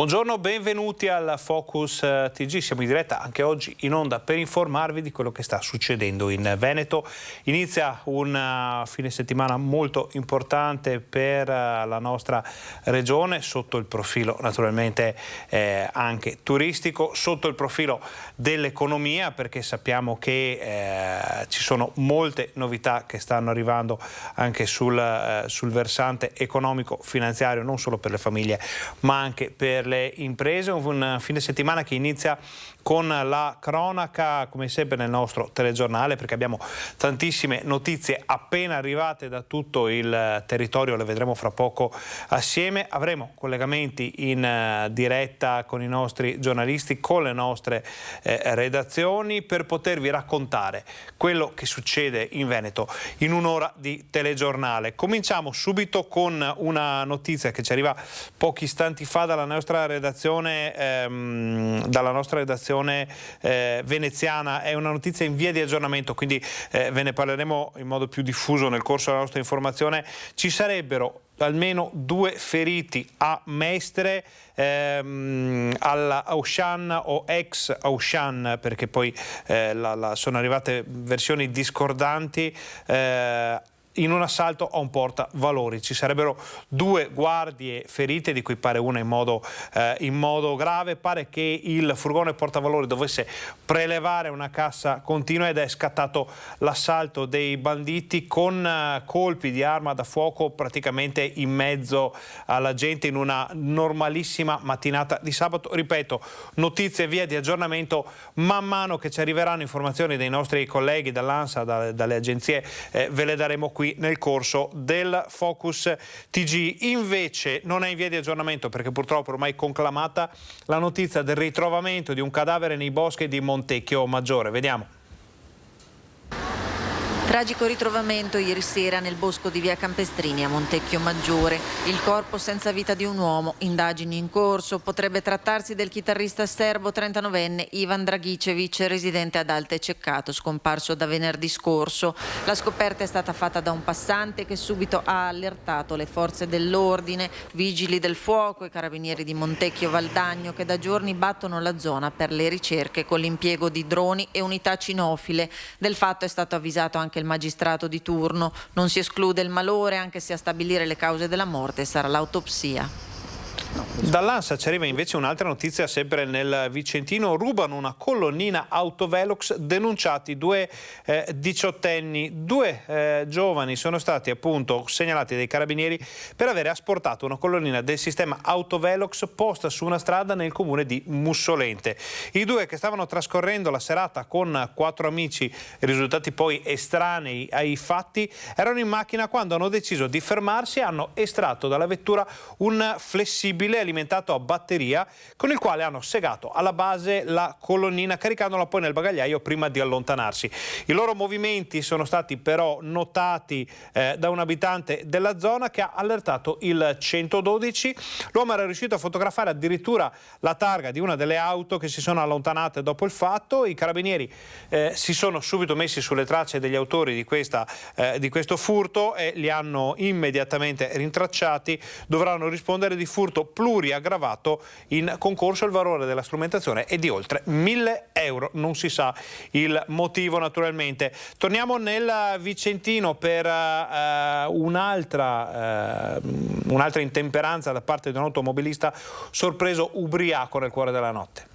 Buongiorno, benvenuti al Focus TG. Siamo in diretta anche oggi in onda per informarvi di quello che sta succedendo in Veneto. Inizia un fine settimana molto importante per la nostra regione, sotto il profilo naturalmente anche turistico, sotto il profilo dell'economia, perché sappiamo che ci sono molte novità che stanno arrivando anche sul versante economico-finanziario, non solo per le famiglie ma anche per le imprese. Un fine settimana che inizia con la cronaca, come sempre nel nostro telegiornale, perché abbiamo tantissime notizie appena arrivate da tutto il territorio, le vedremo fra poco assieme. Avremo collegamenti in diretta con i nostri giornalisti, con le nostre redazioni, per potervi raccontare quello che succede in Veneto in un'ora di telegiornale. Cominciamo subito con una notizia che ci arriva pochi istanti fa dalla nostra redazione veneziana. È una notizia in via di aggiornamento, quindi ve ne parleremo in modo più diffuso nel corso della nostra informazione. Ci sarebbero almeno 2 feriti a Mestre, all'Aushan o ex Aushan, perché poi sono arrivate versioni discordanti, in un assalto a un portavalori. Ci sarebbero 2 guardie ferite, di cui pare una in modo grave. Pare che il furgone portavalori dovesse prelevare una cassa continua ed è scattato l'assalto dei banditi con colpi di arma da fuoco praticamente in mezzo alla gente, in una normalissima mattinata di sabato. Ripeto, notizie via di aggiornamento, man mano che ci arriveranno informazioni dei nostri colleghi dall'ANSA, dalle agenzie, ve le daremo qui nel corso del Focus TG. Invece non è in via di aggiornamento, perché purtroppo ormai conclamata la notizia del ritrovamento di un cadavere nei boschi di Montecchio Maggiore. Vediamo. Tragico ritrovamento ieri sera nel bosco di via Campestrini a Montecchio Maggiore. Il corpo senza vita di un uomo, indagini in corso. Potrebbe trattarsi del chitarrista serbo 39enne Ivan Dragicevic, residente ad Alte Ceccato, scomparso da venerdì scorso. La scoperta è stata fatta da un passante che subito ha allertato le forze dell'ordine, vigili del fuoco e carabinieri di Montecchio Valdagno, che da giorni battono la zona per le ricerche con l'impiego di droni e unità cinofile. Del fatto è stato avvisato anche il magistrato di turno. Non si esclude il malore, anche se a stabilire le cause della morte sarà l'autopsia. Dall'ANSA ci arriva invece un'altra notizia, sempre nel Vicentino. Rubano una colonnina autovelox, denunciati 2 diciottenni. 2 giovani sono stati appunto segnalati dai carabinieri per aver asportato una colonnina del sistema autovelox posta su una strada nel comune di Mussolente. I 2, che stavano trascorrendo la serata con 4 amici risultati poi estranei ai fatti, erano in macchina quando hanno deciso di fermarsi e hanno estratto dalla vettura un flessibile alimentato a batteria, con il quale hanno segato alla base la colonnina, caricandola poi nel bagagliaio prima di allontanarsi. I loro movimenti sono stati però notati da un abitante della zona, che ha allertato il 112. L'uomo era riuscito a fotografare addirittura la targa di una delle auto che si sono allontanate dopo il fatto. I carabinieri si sono subito messi sulle tracce degli autori di questo furto e li hanno immediatamente rintracciati. Dovranno rispondere di furto pluriaggravato. In concorso il valore della strumentazione è di oltre 1.000 euro. Non si sa il motivo, naturalmente. Torniamo nel Vicentino per un'altra intemperanza da parte di un automobilista sorpreso ubriaco nel cuore della notte.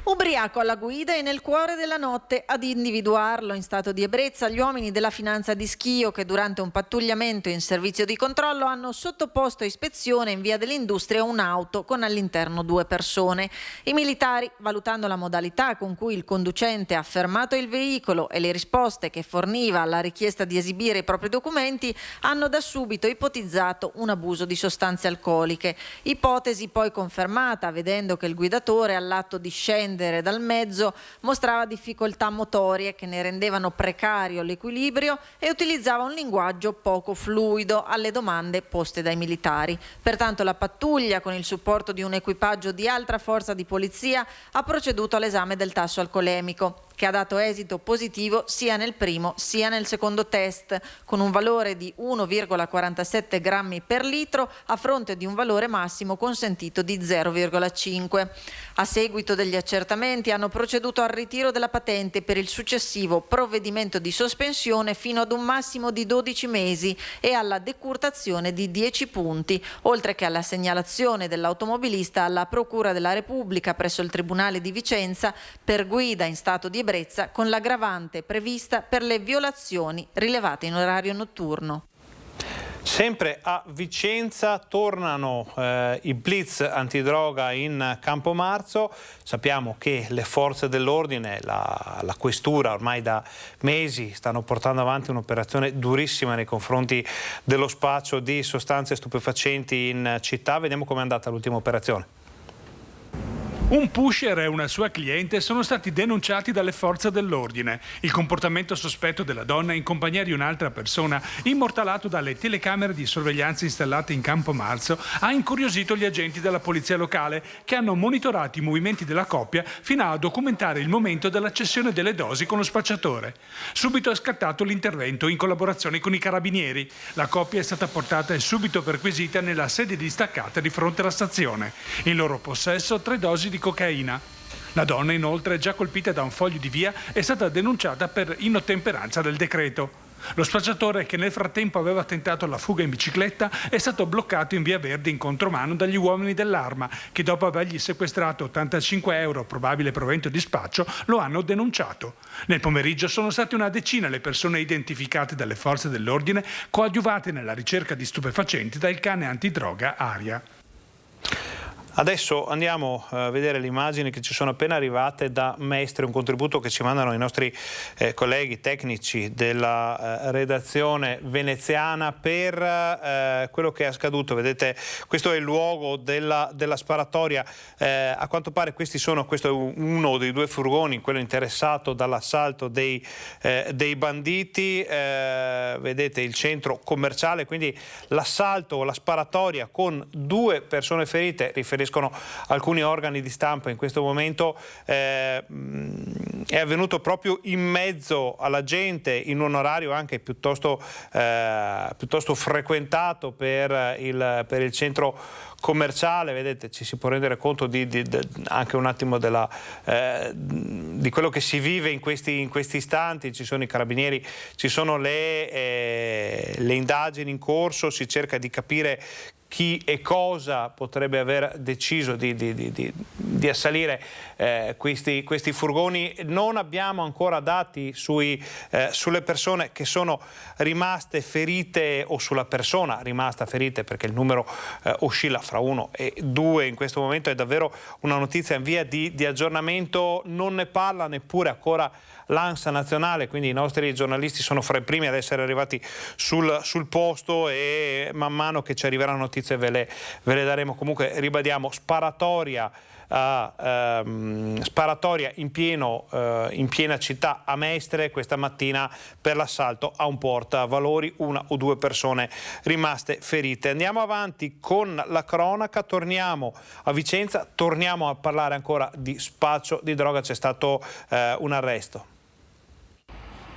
Ubriaco alla guida e nel cuore della notte. Ad individuarlo in stato di ebbrezza gli uomini della Finanza di Schio, che durante un pattugliamento in servizio di controllo hanno sottoposto a ispezione in via dell'Industria un'auto con all'interno 2 persone. I militari, valutando la modalità con cui il conducente ha fermato il veicolo e le risposte che forniva alla richiesta di esibire i propri documenti, hanno da subito ipotizzato un abuso di sostanze alcoliche. Ipotesi poi confermata, vedendo che il guidatore, all'atto di scendere dal mezzo, mostrava difficoltà motorie che ne rendevano precario l'equilibrio e utilizzava un linguaggio poco fluido alle domande poste dai militari. Pertanto la pattuglia, con il supporto di un equipaggio di altra forza di polizia, ha proceduto all'esame del tasso alcolemico, che ha dato esito positivo sia nel primo sia nel secondo test, con un valore di 1,47 grammi per litro a fronte di un valore massimo consentito di 0,5. A seguito degli accertamenti hanno proceduto al ritiro della patente per il successivo provvedimento di sospensione fino ad un massimo di 12 mesi e alla decurtazione di 10 punti, oltre che alla segnalazione dell'automobilista alla Procura della Repubblica presso il Tribunale di Vicenza per guida in stato di ebbrezza con l'aggravante prevista per le violazioni rilevate in orario notturno. Sempre a Vicenza tornano i blitz antidroga in Campomarzo. Sappiamo che le forze dell'ordine, la questura ormai da mesi stanno portando avanti un'operazione durissima nei confronti dello spaccio di sostanze stupefacenti in città. Vediamo com'è andata l'ultima operazione. Un pusher e una sua cliente sono stati denunciati dalle forze dell'ordine. Il comportamento sospetto della donna in compagnia di un'altra persona, immortalato dalle telecamere di sorveglianza installate in Campomarzo, ha incuriosito gli agenti della polizia locale che hanno monitorato i movimenti della coppia fino a documentare il momento della cessione delle dosi con lo spacciatore. Subito è scattato l'intervento in collaborazione con i carabinieri. La coppia è stata portata e subito perquisita nella sede distaccata di fronte alla stazione. In loro possesso 3 dosi di cocaina. La donna, inoltre, già colpita da un foglio di via, è stata denunciata per inottemperanza del decreto. Lo spacciatore, che nel frattempo aveva tentato la fuga in bicicletta, è stato bloccato in via Verde in contromano dagli uomini dell'Arma, che dopo avergli sequestrato 85 euro, probabile provento di spaccio, lo hanno denunciato. Nel pomeriggio sono state una decina le persone identificate dalle forze dell'ordine, coadiuvate nella ricerca di stupefacenti dal cane antidroga Aria. Adesso andiamo a vedere le immagini che ci sono appena arrivate da Mestre, un contributo che ci mandano i nostri colleghi tecnici della redazione veneziana per quello che è accaduto. Vedete, questo è il luogo della sparatoria. A quanto pare questo è uno dei 2 furgoni, quello interessato dall'assalto dei banditi. Vedete il centro commerciale, quindi l'assalto o la sparatoria con 2 persone ferite, riferiscono alcuni organi di stampa in questo momento, è avvenuto proprio in mezzo alla gente, in un orario anche piuttosto frequentato per il centro commerciale. Vedete, ci si può rendere conto anche un attimo di quello che si vive in questi istanti. Ci sono i carabinieri, ci sono le indagini in corso, si cerca di capire chi e cosa potrebbe aver deciso di assalire questi furgoni. Non abbiamo ancora dati sulle persone che sono rimaste ferite o sulla persona rimasta ferita, perché il numero oscilla fra 1 e 2 in questo momento. È davvero una notizia in via di aggiornamento, non ne parla neppure ancora l'ANSA nazionale, quindi i nostri giornalisti sono fra i primi ad essere arrivati sul posto e man mano che ci arriveranno notizie ve le daremo. Comunque ribadiamo, sparatoria in piena città a Mestre questa mattina per l'assalto a un portavalori, 1 o 2 persone rimaste ferite. Andiamo avanti con la cronaca, torniamo a Vicenza, torniamo a parlare ancora di spaccio di droga. C'è stato un arresto.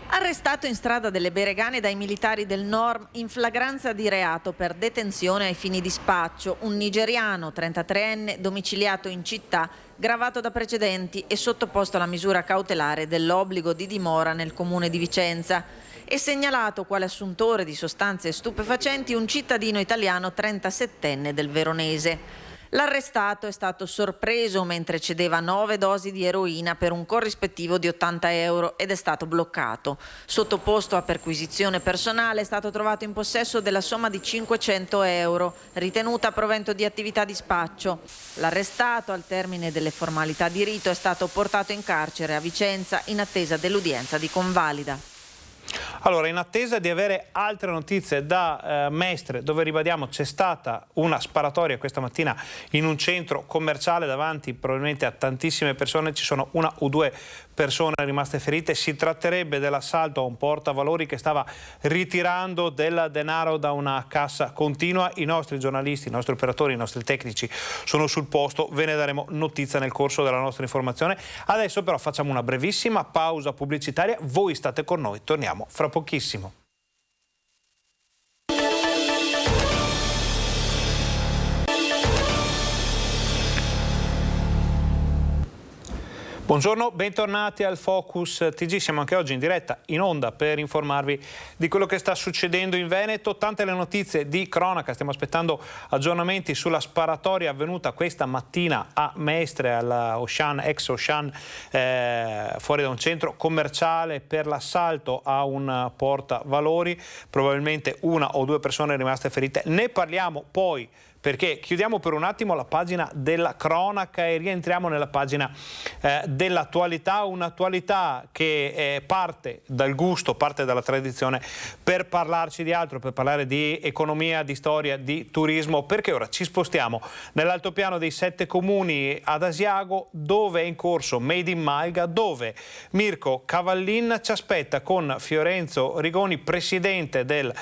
Arrestato in strada delle Beregane dai militari del NORM in flagranza di reato per detenzione ai fini di spaccio, un nigeriano 33enne domiciliato in città, gravato da precedenti e sottoposto alla misura cautelare dell'obbligo di dimora nel comune di Vicenza. È segnalato quale assuntore di sostanze stupefacenti un cittadino italiano 37enne del Veronese. L'arrestato è stato sorpreso mentre cedeva 9 dosi di eroina per un corrispettivo di 80 euro ed è stato bloccato. Sottoposto a perquisizione personale è stato trovato in possesso della somma di 500 euro, ritenuta a provento di attività di spaccio. L'arrestato, al termine delle formalità di rito, è stato portato in carcere a Vicenza in attesa dell'udienza di convalida. Allora, in attesa di avere altre notizie da Mestre, dove ribadiamo c'è stata una sparatoria questa mattina in un centro commerciale davanti probabilmente a tantissime persone, ci sono 1 o 2 persone rimaste ferite. Si tratterebbe dell'assalto a un portavalori che stava ritirando del denaro da una cassa continua. I nostri giornalisti, i nostri operatori, i nostri tecnici sono sul posto, ve ne daremo notizia nel corso della nostra informazione. Adesso però facciamo una brevissima pausa pubblicitaria, voi state con noi, torniamo fra pochissimo. Buongiorno, bentornati al Focus TG. Siamo anche oggi in diretta, in onda, per informarvi di quello che sta succedendo in Veneto. Tante le notizie di cronaca, stiamo aspettando aggiornamenti sulla sparatoria avvenuta questa mattina a Mestre, alla Auchan, ex Auchan, fuori da un centro commerciale, per l'assalto a un portavalori. Probabilmente una o due persone rimaste ferite. Ne parliamo poi, perché chiudiamo per un attimo la pagina della cronaca e rientriamo nella pagina dell'attualità, un'attualità che parte dal gusto, parte dalla tradizione, per parlarci di altro, per parlare di economia, di storia, di turismo, perché ora ci spostiamo nell'altopiano dei 7 comuni ad Asiago, dove è in corso Made in Malga, dove Mirko Cavallin ci aspetta con Fiorenzo Rigoni, presidente del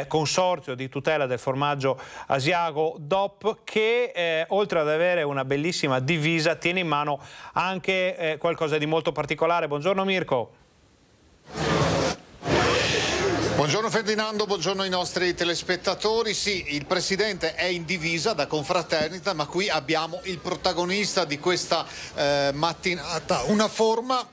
consorzio di tutela del formaggio Asiago DOP, che oltre ad avere una bellissima divisa tiene in mano anche qualcosa di molto particolare. Buongiorno Mirko. Buongiorno Ferdinando, buongiorno ai nostri telespettatori. Sì, il presidente è in divisa da confraternita, ma qui abbiamo il protagonista di questa mattinata, una forma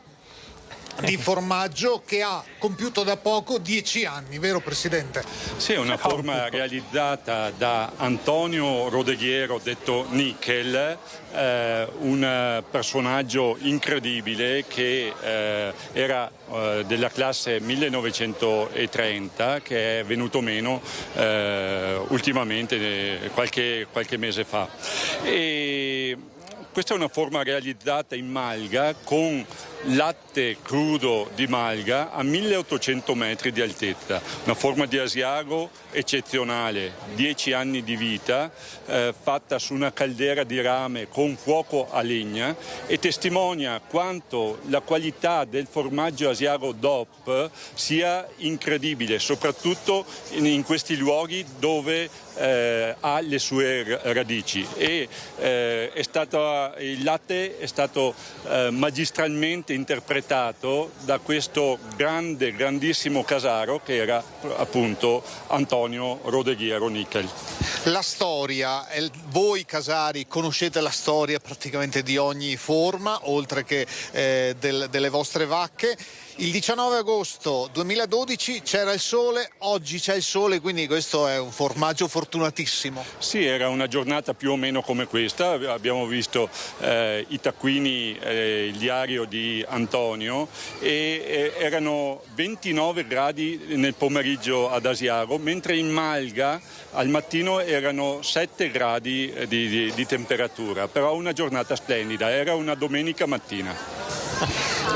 di formaggio che ha compiuto da poco 10 anni, vero Presidente? Sì, è una forma realizzata da Antonio Rodeghiero, detto Nickel, un personaggio incredibile che era della classe 1930, che è venuto meno ultimamente, qualche mese fa. E questa è una forma realizzata in malga con latte crudo di malga a 1800 metri di altezza, una forma di Asiago eccezionale, 10 anni di vita, fatta su una caldera di rame con fuoco a legna, e testimonia quanto la qualità del formaggio Asiago DOP sia incredibile, soprattutto in questi luoghi dove ha le sue radici, e il latte è stato magistralmente interpretato da questo grandissimo casaro che era appunto Antonio Rodeghiero Nickel. La storia, voi casari conoscete la storia praticamente di ogni forma, oltre che delle vostre vacche. Il 19 agosto 2012 c'era il sole, oggi c'è il sole, quindi questo è un formaggio fortunatissimo. Sì, era una giornata più o meno come questa, abbiamo visto i taccuini, il diario di Antonio, e erano 29 gradi nel pomeriggio ad Asiago, mentre in Malga al mattino erano 7 gradi di temperatura, però una giornata splendida, era una domenica mattina.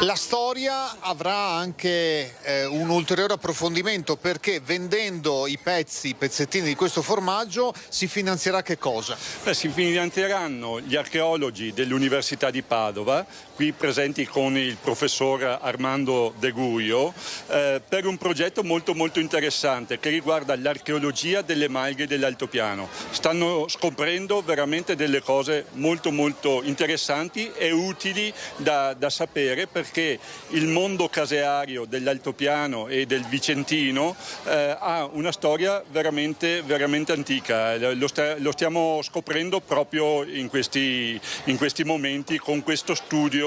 La storia avrà anche un ulteriore approfondimento, perché vendendo i pezzettini di questo formaggio si finanzierà che cosa? Si finanzieranno gli archeologi dell'Università di Padova, qui presenti con il professor Armando De Guio, per un progetto molto interessante che riguarda l'archeologia delle malghe dell'altopiano. Stanno scoprendo veramente delle cose molto interessanti e utili da sapere, perché il mondo caseario dell'altopiano e del Vicentino ha una storia veramente antica. Lo stiamo scoprendo proprio in questi momenti, con questo studio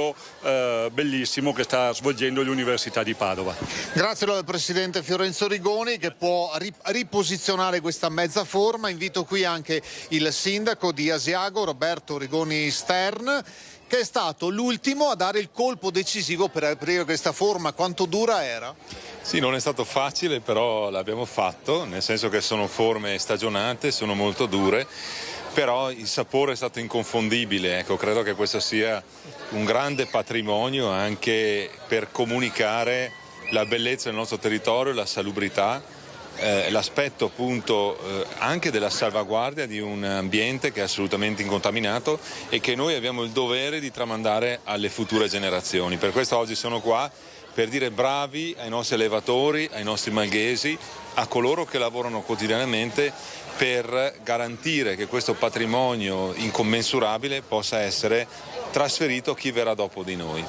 bellissimo che sta svolgendo l'Università di Padova. Grazie al Presidente Fiorenzo Rigoni, che può riposizionare questa mezza forma. Invito qui anche il Sindaco di Asiago, Roberto Rigoni Stern, che è stato l'ultimo a dare il colpo decisivo per aprire questa forma. Quanto dura era? Sì, non è stato facile, però l'abbiamo fatto, nel senso che sono forme stagionate, sono molto dure, però il sapore è stato inconfondibile. Ecco, credo che questo sia un grande patrimonio anche per comunicare la bellezza del nostro territorio, la salubrità, l'aspetto appunto anche della salvaguardia di un ambiente che è assolutamente incontaminato e che noi abbiamo il dovere di tramandare alle future generazioni. Per questo oggi sono qua per dire bravi ai nostri allevatori, ai nostri malghesi, a coloro che lavorano quotidianamente per garantire che questo patrimonio incommensurabile possa essere trasferito a chi verrà dopo di noi.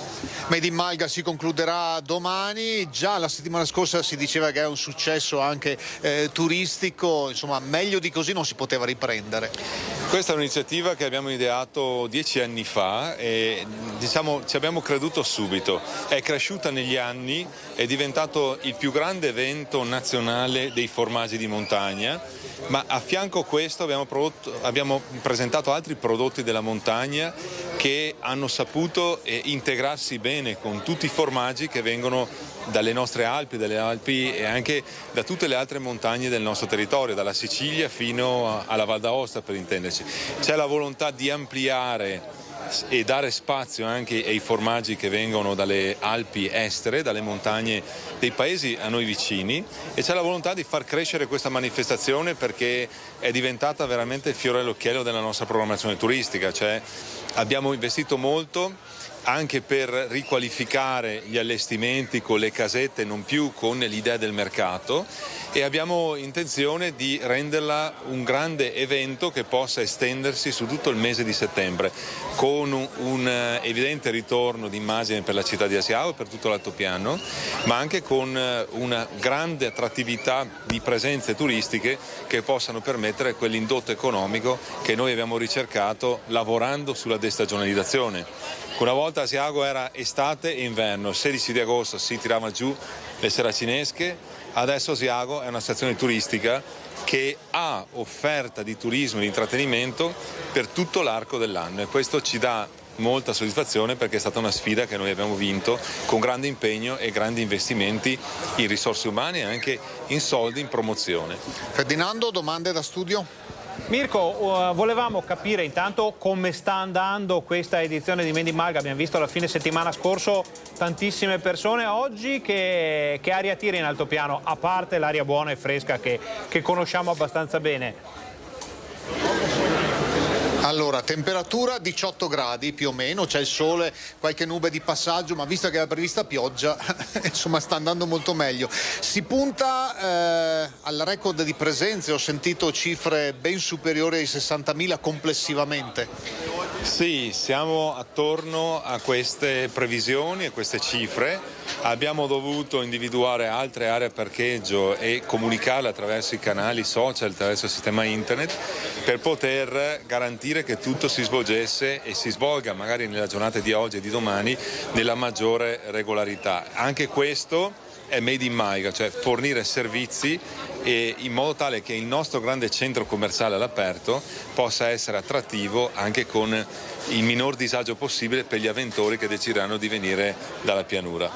Made in Malga si concluderà domani, già la settimana scorsa si diceva che è un successo anche turistico, insomma meglio di così non si poteva riprendere. Questa è un'iniziativa che abbiamo ideato 10 anni fa e ci abbiamo creduto subito. È cresciuta negli anni, è diventato il più grande evento nazionale dei formaggi di montagna, ma a fianco a questo abbiamo presentato altri prodotti della montagna che hanno saputo integrarsi bene con tutti i formaggi che vengono dalle nostre dalle Alpi e anche da tutte le altre montagne del nostro territorio, dalla Sicilia fino alla Val d'Aosta per intenderci. C'è la volontà di ampliare e dare spazio anche ai formaggi che vengono dalle Alpi estere, dalle montagne dei paesi a noi vicini, e c'è la volontà di far crescere questa manifestazione perché è diventata veramente il fiore all'occhiello della nostra programmazione turistica. Cioè, abbiamo investito molto anche per riqualificare gli allestimenti con le casette, non più con l'idea del mercato, e abbiamo intenzione di renderla un grande evento che possa estendersi su tutto il mese di settembre, con un evidente ritorno di immagine per la città di Asiago e per tutto l'altopiano, ma anche con una grande attrattività di presenze turistiche che possano permettere quell'indotto economico che noi abbiamo ricercato lavorando sulla destagionalizzazione. Una volta Asiago era estate e inverno, il 16 di agosto si tiravano giù le seracinesche, adesso Asiago è una stazione turistica che ha offerta di turismo e di intrattenimento per tutto l'arco dell'anno, e questo ci dà molta soddisfazione perché è stata una sfida che noi abbiamo vinto con grande impegno e grandi investimenti in risorse umane e anche in soldi, in promozione. Ferdinando, domande da studio? Mirko, volevamo capire intanto come sta andando questa edizione di Made in Malga. Abbiamo visto la fine settimana scorso tantissime persone. Oggi che aria tira in altopiano, a parte l'aria buona e fresca che conosciamo abbastanza bene? Allora, temperatura 18 gradi più o meno, c'è il sole, qualche nube di passaggio, ma visto che era prevista pioggia, insomma sta andando molto meglio. Si punta al record di presenze, ho sentito cifre ben superiori ai 60.000 complessivamente. Sì, siamo attorno a queste previsioni e queste cifre. Abbiamo dovuto individuare altre aree a parcheggio e comunicarle attraverso i canali social, attraverso il sistema internet, per poter garantire che tutto si svolgesse e si svolga magari nella giornata di oggi e di domani nella maggiore regolarità. Anche questo è Made in Malga, cioè fornire servizi in modo tale che il nostro grande centro commerciale all'aperto possa essere attrattivo anche con il minor disagio possibile per gli avventori che decideranno di venire dalla pianura.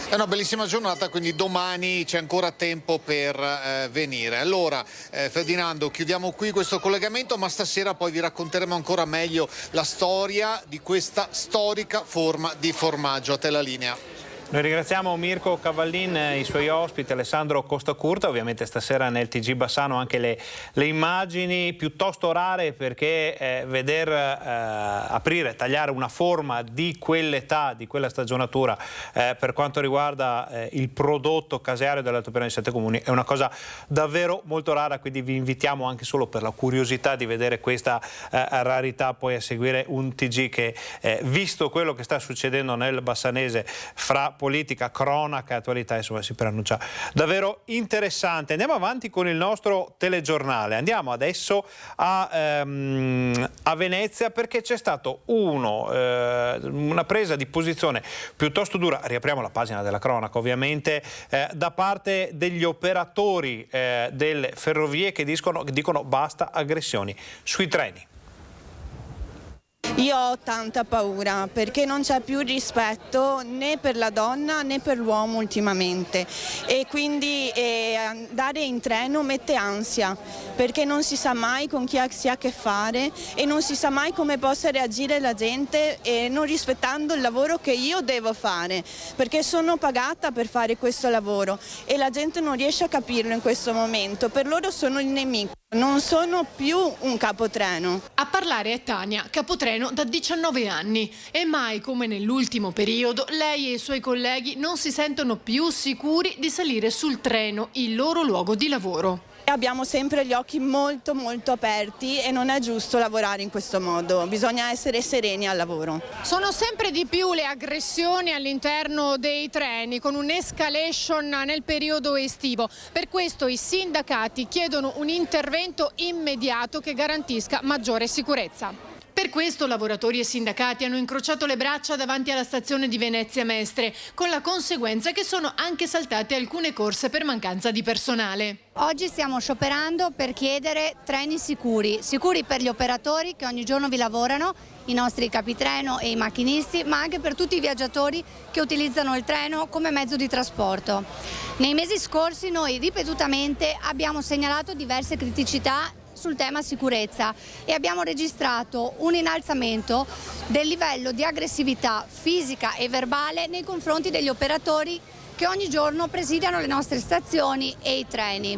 È una bellissima giornata, quindi domani c'è ancora tempo per venire. Allora, Ferdinando, chiudiamo qui questo collegamento, ma stasera poi vi racconteremo ancora meglio la storia di questa storica forma di formaggio. A te la linea. Noi ringraziamo Mirko Cavallin, i suoi ospiti, Alessandro Costacurta. Ovviamente stasera nel TG Bassano anche le immagini piuttosto rare, perché veder aprire, tagliare una forma di quell'età, di quella stagionatura per quanto riguarda il prodotto caseario dell'Altopiano dei 7 Comuni è una cosa davvero molto rara, quindi vi invitiamo anche solo per la curiosità di vedere questa rarità poi a seguire un TG che, visto quello che sta succedendo nel Bassanese fra politica, cronaca, attualità, insomma si preannuncia davvero interessante. Andiamo avanti con il nostro telegiornale. Andiamo adesso a Venezia, perché c'è stato una presa di posizione piuttosto dura, riapriamo la pagina della cronaca ovviamente, da parte degli operatori delle ferrovie che dicono basta aggressioni sui treni. Io ho tanta paura perché non c'è più rispetto né per la donna né per l'uomo ultimamente, e quindi andare in treno mette ansia perché non si sa mai con chi si ha a che fare e non si sa mai come possa reagire la gente, non rispettando il lavoro che io devo fare, perché sono pagata per fare questo lavoro e la gente non riesce a capirlo in questo momento. Per loro sono il nemico, non sono più un capotreno. A parlare è Tania, capotreno da 19 anni, e mai come nell'ultimo periodo lei e i suoi colleghi non si sentono più sicuri di salire sul treno, il loro luogo di lavoro. Abbiamo sempre gli occhi molto aperti e non è giusto lavorare in questo modo, bisogna essere sereni al lavoro. Sono sempre di più le aggressioni all'interno dei treni, con un'escalation nel periodo estivo. Per questo i sindacati chiedono un intervento immediato che garantisca maggiore sicurezza. Per questo lavoratori e sindacati hanno incrociato le braccia davanti alla stazione di Venezia Mestre, con la conseguenza che sono anche saltate alcune corse per mancanza di personale. Oggi stiamo scioperando per chiedere treni sicuri per gli operatori che ogni giorno vi lavorano, i nostri capitreno e i macchinisti, ma anche per tutti i viaggiatori che utilizzano il treno come mezzo di trasporto. Nei mesi scorsi noi ripetutamente abbiamo segnalato diverse criticità sul tema sicurezza e abbiamo registrato un innalzamento del livello di aggressività fisica e verbale nei confronti degli operatori che ogni giorno presidiano le nostre stazioni e i treni.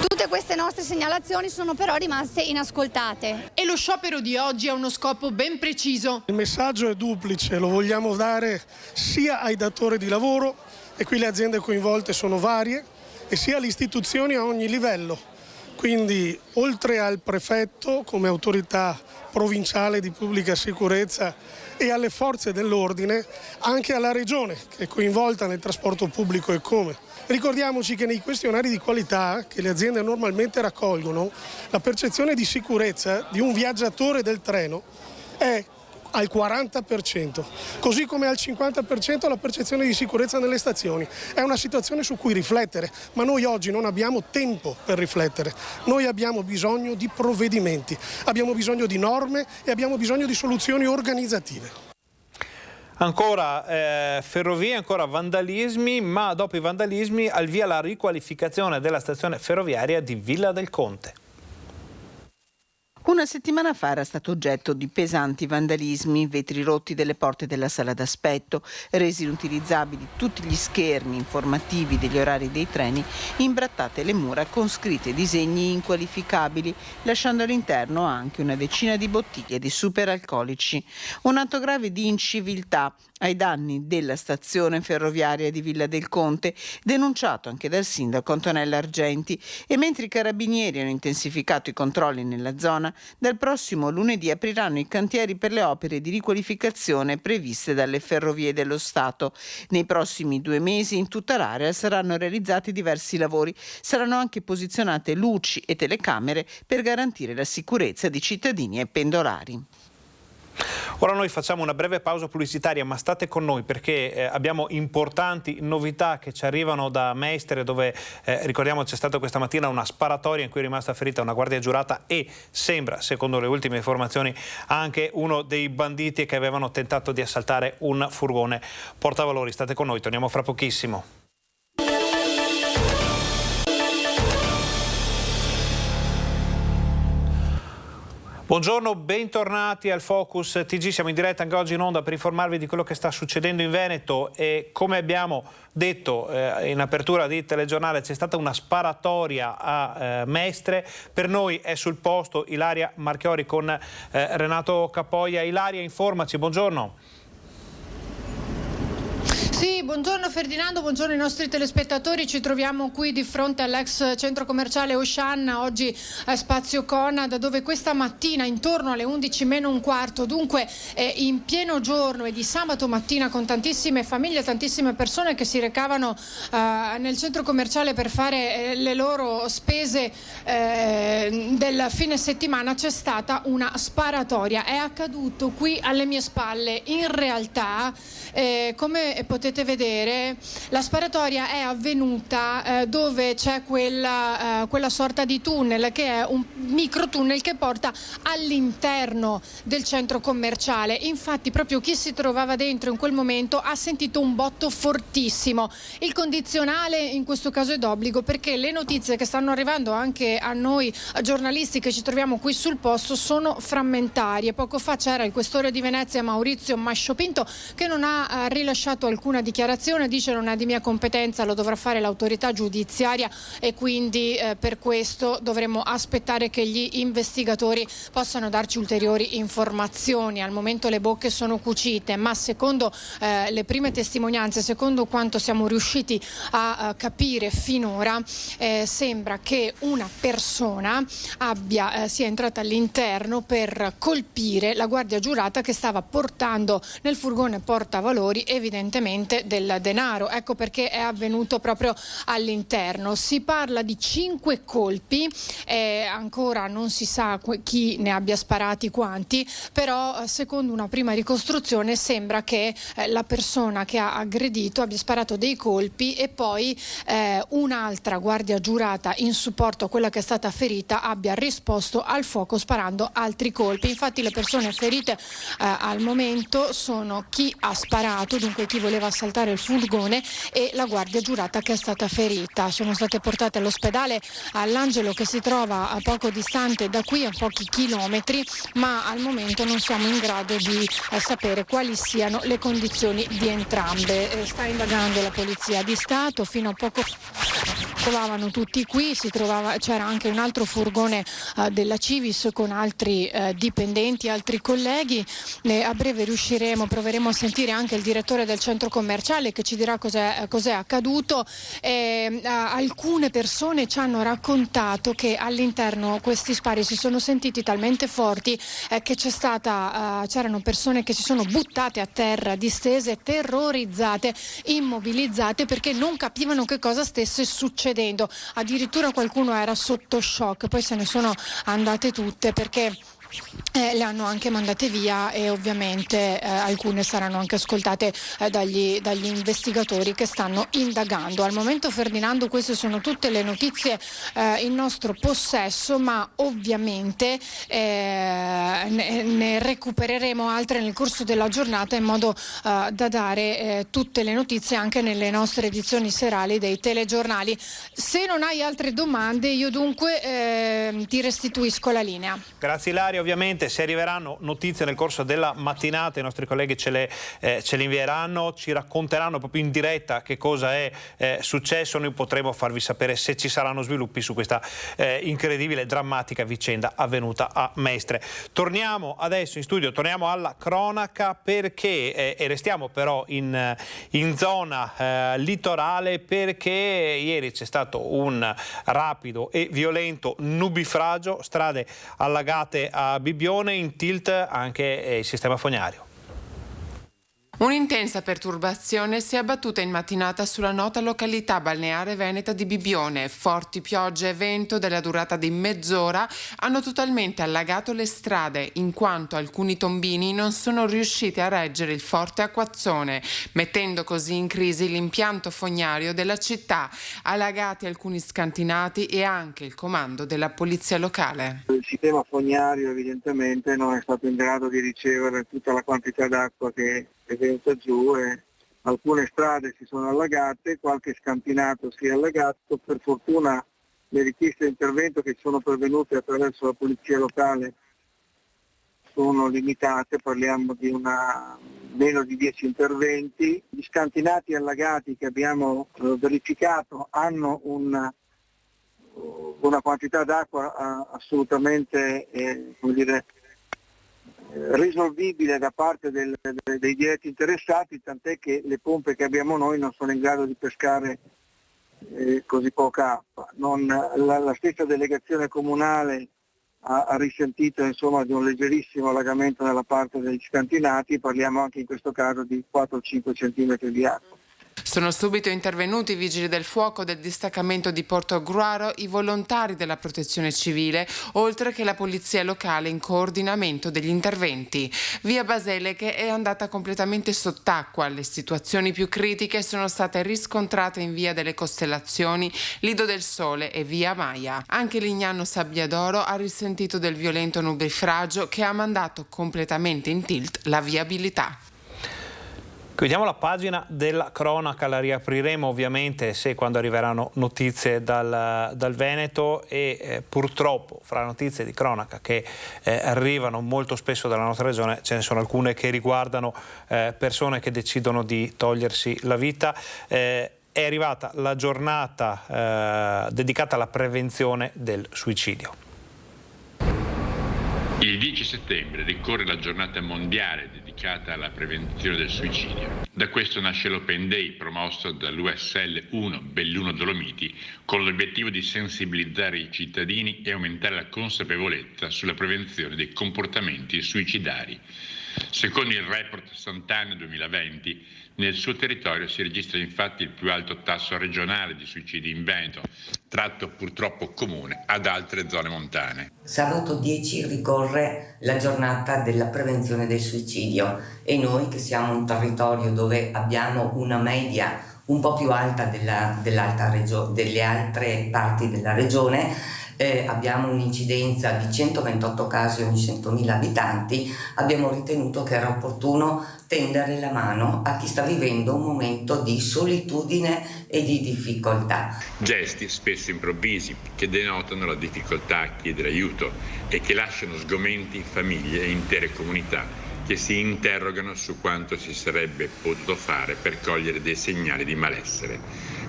Tutte queste nostre segnalazioni sono però rimaste inascoltate. E lo sciopero di oggi ha uno scopo ben preciso. Il messaggio è duplice, lo vogliamo dare sia ai datori di lavoro, e qui le aziende coinvolte sono varie, e sia alle istituzioni a ogni livello. Quindi oltre al prefetto come autorità provinciale di pubblica sicurezza e alle forze dell'ordine, anche alla regione che è coinvolta nel trasporto pubblico e come. Ricordiamoci che nei questionari di qualità che le aziende normalmente raccolgono, la percezione di sicurezza di un viaggiatore del treno è al 40%, così come al 50% la percezione di sicurezza nelle stazioni. È una situazione su cui riflettere, ma noi oggi non abbiamo tempo per riflettere. Noi abbiamo bisogno di provvedimenti, abbiamo bisogno di norme e abbiamo bisogno di soluzioni organizzative. Ancora ferrovie, ancora vandalismi, ma dopo i vandalismi al via la riqualificazione della stazione ferroviaria di Villa del Conte. Una settimana fa era stato oggetto di pesanti vandalismi, vetri rotti delle porte della sala d'aspetto, resi inutilizzabili tutti gli schermi informativi degli orari dei treni, imbrattate le mura con scritte e disegni inqualificabili, lasciando all'interno anche una decina di bottiglie di superalcolici. Un atto grave di inciviltà ai danni della stazione ferroviaria di Villa del Conte, denunciato anche dal sindaco Antonella Argenti. E mentre i carabinieri hanno intensificato i controlli nella zona, dal prossimo lunedì apriranno i cantieri per le opere di riqualificazione previste dalle Ferrovie dello Stato. Nei prossimi 2 mesi in tutta l'area saranno realizzati diversi lavori. Saranno anche posizionate luci e telecamere per garantire la sicurezza di cittadini e pendolari. Ora noi facciamo una breve pausa pubblicitaria, ma state con noi perché abbiamo importanti novità che ci arrivano da Mestre, dove ricordiamo c'è stata questa mattina una sparatoria in cui è rimasta ferita una guardia giurata e sembra, secondo le ultime informazioni, anche uno dei banditi che avevano tentato di assaltare un furgone portavalori. State con noi, torniamo fra pochissimo. Buongiorno, bentornati al Focus TG, siamo in diretta anche oggi in onda per informarvi di quello che sta succedendo in Veneto e come abbiamo detto in apertura di telegiornale c'è stata una sparatoria a Mestre. Per noi è sul posto Ilaria Marchiori con Renato Capoia. Ilaria, informaci, buongiorno. Sì, buongiorno Ferdinando, buongiorno ai nostri telespettatori. Ci troviamo qui di fronte all'ex centro commerciale Oceana, oggi a Spazio Conad, dove questa mattina intorno alle 11 meno un quarto, dunque in pieno giorno e di sabato mattina, con tantissime famiglie, tantissime persone che si recavano nel centro commerciale per fare le loro spese del fine settimana, c'è stata una sparatoria. È accaduto qui alle mie spalle. In realtà, come potete vedere, vedere, la sparatoria è avvenuta dove c'è quella sorta di tunnel che è un microtunnel che porta all'interno del centro commerciale. Infatti proprio chi si trovava dentro in quel momento ha sentito un botto fortissimo. Il condizionale in questo caso è d'obbligo, perché le notizie che stanno arrivando anche a noi giornalisti che ci troviamo qui sul posto sono frammentarie. Poco fa c'era il questore di Venezia Maurizio Masciopinto che non ha rilasciato alcuna dichiarazione, dice non è di mia competenza, lo dovrà fare l'autorità giudiziaria e quindi per questo dovremo aspettare che gli investigatori possano darci ulteriori informazioni. Al momento le bocche sono cucite, ma secondo le prime testimonianze, secondo quanto siamo riusciti a capire finora, sembra che una persona sia entrata all'interno per colpire la guardia giurata che stava portando nel furgone portavalori evidentemente del denaro. Ecco perché è avvenuto proprio all'interno. Si parla di 5 colpi, ancora non si sa chi ne abbia sparati quanti, però secondo una prima ricostruzione sembra che la persona che ha aggredito abbia sparato dei colpi e poi un'altra guardia giurata in supporto a quella che è stata ferita abbia risposto al fuoco sparando altri colpi. Infatti le persone ferite al momento sono chi ha sparato, dunque chi voleva assaltare il furgone, e la guardia giurata che è stata ferita. Sono state portate all'ospedale all'Angelo che si trova a poco distante da qui, a pochi chilometri, ma al momento non siamo in grado di sapere quali siano le condizioni di entrambe. Sta indagando la Polizia di Stato, fino a poco trovavano tutti qui, c'era anche un altro furgone della Civis con altri dipendenti, altri colleghi. A breve proveremo a sentire anche il direttore del centro commerciale che ci dirà cos'è accaduto. Alcune persone ci hanno raccontato che all'interno questi spari si sono sentiti talmente forti che c'erano persone che si sono buttate a terra, distese, terrorizzate, immobilizzate, perché non capivano che cosa stesse succedendo. Addirittura qualcuno era sotto shock, poi se ne sono andate tutte perché le hanno anche mandate via e ovviamente alcune saranno anche ascoltate dagli investigatori che stanno indagando. Al momento, Ferdinando, queste sono tutte le notizie in nostro possesso, ma ovviamente ne recupereremo altre nel corso della giornata in modo da dare tutte le notizie anche nelle nostre edizioni serali dei telegiornali. Se non hai altre domande io dunque ti restituisco la linea. Grazie Ilaria, ovviamente se arriveranno notizie nel corso della mattinata i nostri colleghi ce le invieranno, ci racconteranno proprio in diretta che cosa è successo, noi potremo farvi sapere se ci saranno sviluppi su questa incredibile, drammatica vicenda avvenuta a Mestre. Torniamo adesso in studio, torniamo alla cronaca perché e restiamo però in zona litorale, perché ieri c'è stato un rapido e violento nubifragio, strade allagate a Bibbione, in tilt anche il sistema fognario. Un'intensa perturbazione si è abbattuta in mattinata sulla nota località balneare veneta di Bibbione. Forti piogge e vento della durata di mezz'ora hanno totalmente allagato le strade, in quanto alcuni tombini non sono riusciti a reggere il forte acquazzone, mettendo così in crisi l'impianto fognario della città, allagati alcuni scantinati e anche il comando della polizia locale. Il sistema fognario evidentemente non è stato in grado di ricevere tutta la quantità d'acqua che è venuta giù e alcune strade si sono allagate, qualche scantinato si è allagato. Per fortuna le richieste di intervento che sono pervenute attraverso la polizia locale sono limitate, parliamo di meno di 10 interventi. Gli scantinati allagati che abbiamo verificato hanno una quantità d'acqua assolutamente risolvibile da parte dei diretti interessati, tant'è che le pompe che abbiamo noi non sono in grado di pescare così poca acqua. La stessa delegazione comunale ha risentito insomma di un leggerissimo allagamento nella parte degli scantinati, parliamo anche in questo caso di 4-5 centimetri di acqua. Sono subito intervenuti i vigili del fuoco del distaccamento di Portogruaro, i volontari della protezione civile, oltre che la polizia locale in coordinamento degli interventi. Via Baseleghe è andata completamente sott'acqua. Le situazioni più critiche sono state riscontrate in via delle Costellazioni, Lido del Sole e via Maia. Anche Lignano Sabbiadoro ha risentito del violento nubifragio che ha mandato completamente in tilt la viabilità. Chiudiamo la pagina della cronaca, la riapriremo ovviamente quando arriveranno notizie dal Veneto e purtroppo fra notizie di cronaca che arrivano molto spesso dalla nostra regione ce ne sono alcune che riguardano persone che decidono di togliersi la vita. È arrivata la giornata dedicata alla prevenzione del suicidio. Il 10 settembre ricorre la giornata mondiale dedicata alla prevenzione del suicidio. Da questo nasce l'Open Day promosso dall'USL 1 Belluno Dolomiti con l'obiettivo di sensibilizzare i cittadini e aumentare la consapevolezza sulla prevenzione dei comportamenti suicidari. Secondo il report Sant'Anna 2020, nel suo territorio si registra infatti il più alto tasso regionale di suicidi in Veneto, tratto purtroppo comune ad altre zone montane. Sabato 10 ricorre la giornata della prevenzione del suicidio e noi che siamo un territorio dove abbiamo una media un po' più alta delle altre parti della regione, abbiamo un'incidenza di 128 casi ogni 100.000 abitanti, abbiamo ritenuto che era opportuno tendere la mano a chi sta vivendo un momento di solitudine e di difficoltà. Gesti spesso improvvisi che denotano la difficoltà a chiedere aiuto e che lasciano sgomenti famiglie e intere comunità che si interrogano su quanto si sarebbe potuto fare per cogliere dei segnali di malessere.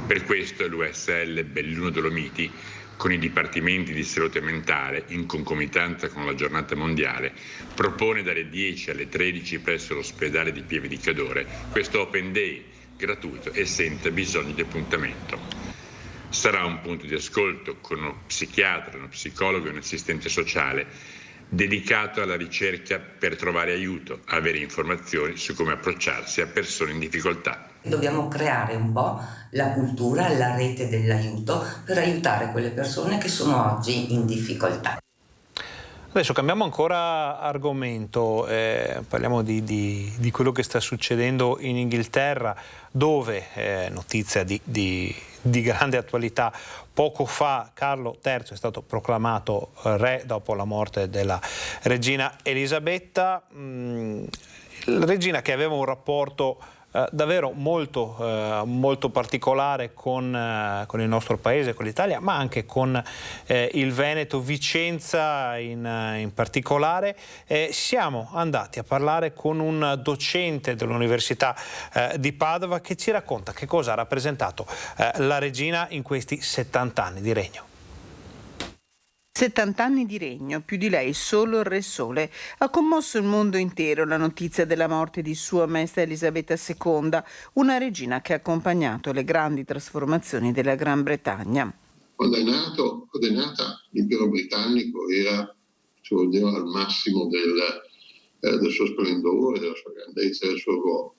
Per questo l'USL Belluno Dolomiti, con i dipartimenti di salute mentale, in concomitanza con la giornata mondiale, propone dalle 10 alle 13 presso l'ospedale di Pieve di Cadore questo Open Day gratuito e senza bisogno di appuntamento. Sarà un punto di ascolto con uno psichiatra, uno psicologo e un assistente sociale dedicato alla ricerca per trovare aiuto, avere informazioni su come approcciarsi a persone in difficoltà. Dobbiamo creare un po' la cultura, la rete dell'aiuto per aiutare quelle persone che sono oggi in difficoltà. Adesso cambiamo ancora argomento, parliamo di quello che sta succedendo in Inghilterra, dove, notizia di grande attualità, poco fa Carlo III è stato proclamato re dopo la morte della regina Elisabetta, regina che aveva un rapporto davvero molto particolare con il nostro paese, con l'Italia, ma anche con il Veneto, Vicenza in particolare. Siamo andati a parlare con un docente dell'Università di Padova che ci racconta che cosa ha rappresentato la regina in questi 70 anni di regno. 70 anni di regno, più di lei solo il Re Sole. Ha commosso il mondo intero la notizia della morte di Sua Maestà Elisabetta II, una regina che ha accompagnato le grandi trasformazioni della Gran Bretagna. Quando è nata l'impero britannico era al massimo del suo splendore, della sua grandezza, del suo ruolo.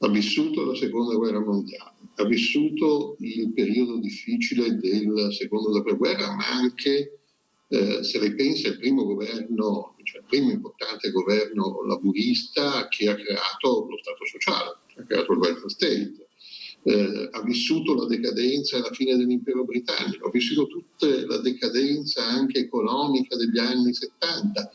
Ha vissuto la seconda guerra mondiale, ha vissuto il periodo difficile del secondo dopoguerra, ma anche se lei pensa il primo governo, cioè il primo importante governo laburista che ha creato lo Stato sociale, ha creato il welfare state, ha vissuto la decadenza e la fine dell'impero britannico, ha vissuto tutta la decadenza anche economica degli anni 70,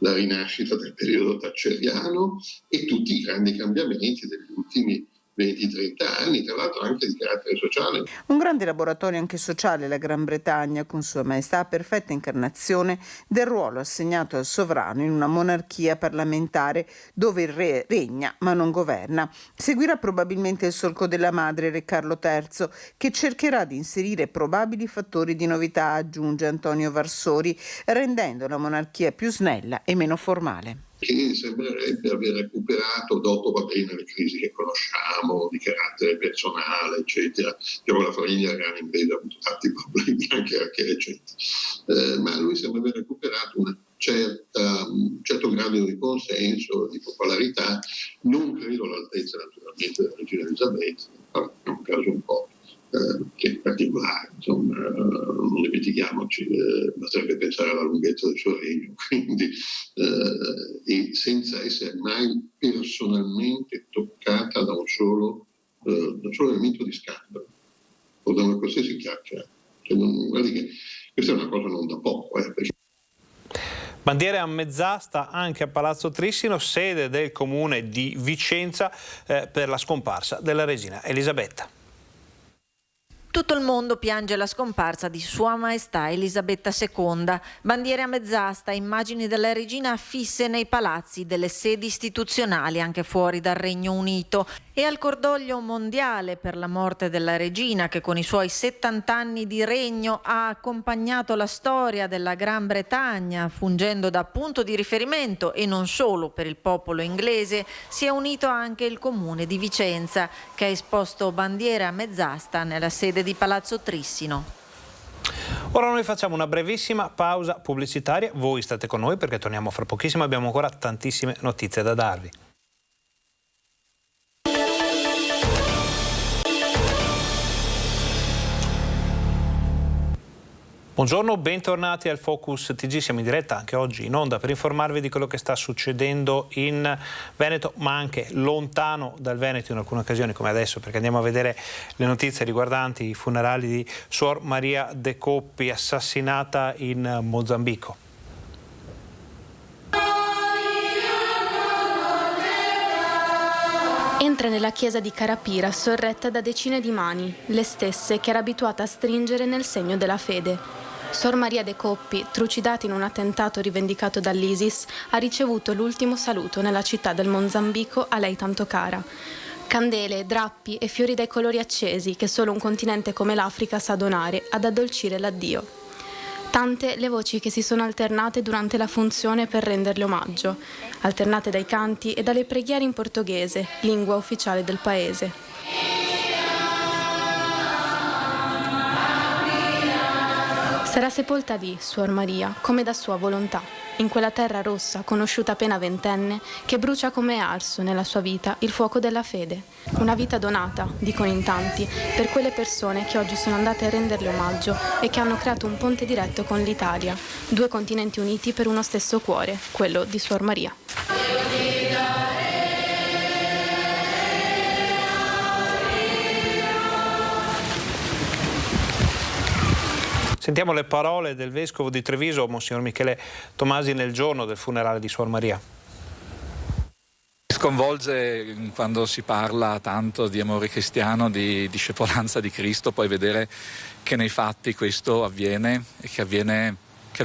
la rinascita del periodo thatcheriano e tutti i grandi cambiamenti degli ultimi 20-30 anni, tra l'altro anche di carattere sociale. Un grande laboratorio anche sociale la Gran Bretagna, con Sua Maestà, perfetta incarnazione del ruolo assegnato al sovrano in una monarchia parlamentare dove il re regna ma non governa. Seguirà probabilmente il solco della madre, Re Carlo III, che cercherà di inserire probabili fattori di novità, aggiunge Antonio Varsori, rendendo la monarchia più snella e meno formale. Che sembrerebbe aver recuperato, dopo le crisi che conosciamo di carattere personale, eccetera, la famiglia reale inglese ha avuto tanti problemi anche recenti, ma lui sembra aver recuperato un certo grado di consenso, di popolarità, non credo all'altezza naturalmente della regina Elisabetta, dimentichiamoci, basterebbe pensare alla lunghezza del suo regno, quindi e senza essere mai personalmente toccata da un solo elemento di scandalo o da una qualsiasi chiacchiera. Guardi che questa è una cosa non da poco. Perché... Bandiere a mezz'asta anche a Palazzo Trissino, sede del comune di Vicenza, per la scomparsa della regina Elisabetta. Tutto il mondo piange la scomparsa di Sua Maestà Elisabetta II. Bandiere a mezz'asta, immagini della regina affisse nei palazzi delle sedi istituzionali anche fuori dal Regno Unito. E al cordoglio mondiale per la morte della regina, che con i suoi 70 anni di regno ha accompagnato la storia della Gran Bretagna, fungendo da punto di riferimento e non solo per il popolo inglese, si è unito anche il comune di Vicenza, che ha esposto bandiere a mezz'asta nella sede di Palazzo Trissino. Ora noi facciamo una brevissima pausa pubblicitaria, voi state con noi perché torniamo fra pochissimo, abbiamo ancora tantissime notizie da darvi. Buongiorno, bentornati al Focus TG, siamo in diretta anche oggi in onda per informarvi di quello che sta succedendo in Veneto, ma anche lontano dal Veneto in alcune occasioni come adesso, perché andiamo a vedere le notizie riguardanti i funerali di Suor Maria De Coppi, assassinata in Mozambico. Entra nella chiesa di Carapira sorretta da decine di mani, le stesse che era abituata a stringere nel segno della fede. Sor Maria De Coppi, trucidata in un attentato rivendicato dall'ISIS, ha ricevuto l'ultimo saluto nella città del Mozambico a lei tanto cara. Candele, drappi e fiori dai colori accesi che solo un continente come l'Africa sa donare ad addolcire l'addio. Tante le voci che si sono alternate durante la funzione per renderle omaggio, alternate dai canti e dalle preghiere in portoghese, lingua ufficiale del paese. Sarà sepolta lì, Suor Maria, come da sua volontà, in quella terra rossa, conosciuta appena ventenne, che brucia come arso nella sua vita il fuoco della fede. Una vita donata, dicono in tanti, per quelle persone che oggi sono andate a renderle omaggio e che hanno creato un ponte diretto con l'Italia, due continenti uniti per uno stesso cuore, quello di Suor Maria. Sentiamo le parole del vescovo di Treviso, Monsignor Michele Tomasi, nel giorno del funerale di Suor Maria. Sconvolge quando si parla tanto di amore cristiano, di discepolanza di Cristo, poi vedere che nei fatti questo avviene e che avviene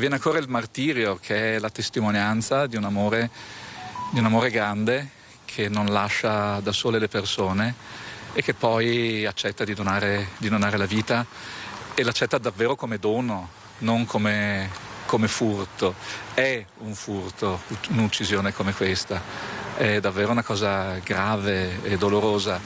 ancora il martirio, che è la testimonianza di un amore grande che non lascia da sole le persone e che poi accetta di donare la vita. E l'accetta davvero come dono, non come furto. È un furto, un'uccisione come questa. È davvero una cosa grave e dolorosa,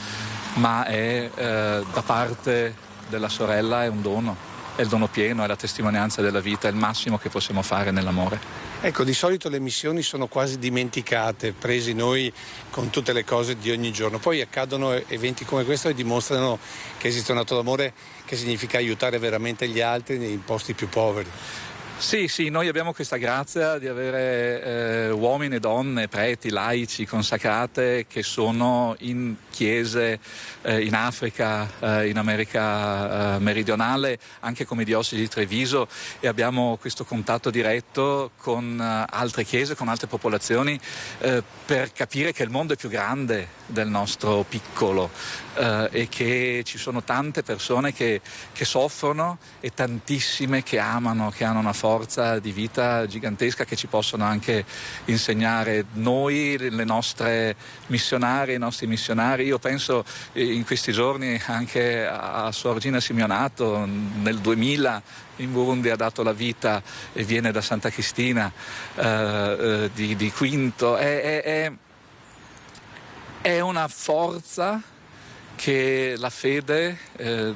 ma è da parte della sorella è un dono. È il dono pieno, è la testimonianza della vita, è il massimo che possiamo fare nell'amore. Ecco, di solito le missioni sono quasi dimenticate, presi noi con tutte le cose di ogni giorno. Poi accadono eventi come questo e dimostrano che esiste un atto d'amore che significa aiutare veramente gli altri nei posti più poveri. Sì, noi abbiamo questa grazia di avere uomini e donne, preti, laici, consacrate che sono in chiese in Africa, in America meridionale, anche come diocesi di Treviso, e abbiamo questo contatto diretto con altre chiese, con altre popolazioni, per capire che il mondo è più grande del nostro piccolo e che ci sono tante persone che soffrono e tantissime che amano, che hanno una forza di vita gigantesca che ci possono anche insegnare. Noi, le nostre missionarie, i nostri missionari, io penso in questi giorni anche a Suor Gina Simeonato, nel 2000 in Burundi ha dato la vita e viene da Santa Cristina di Quinto. È una forza che la fede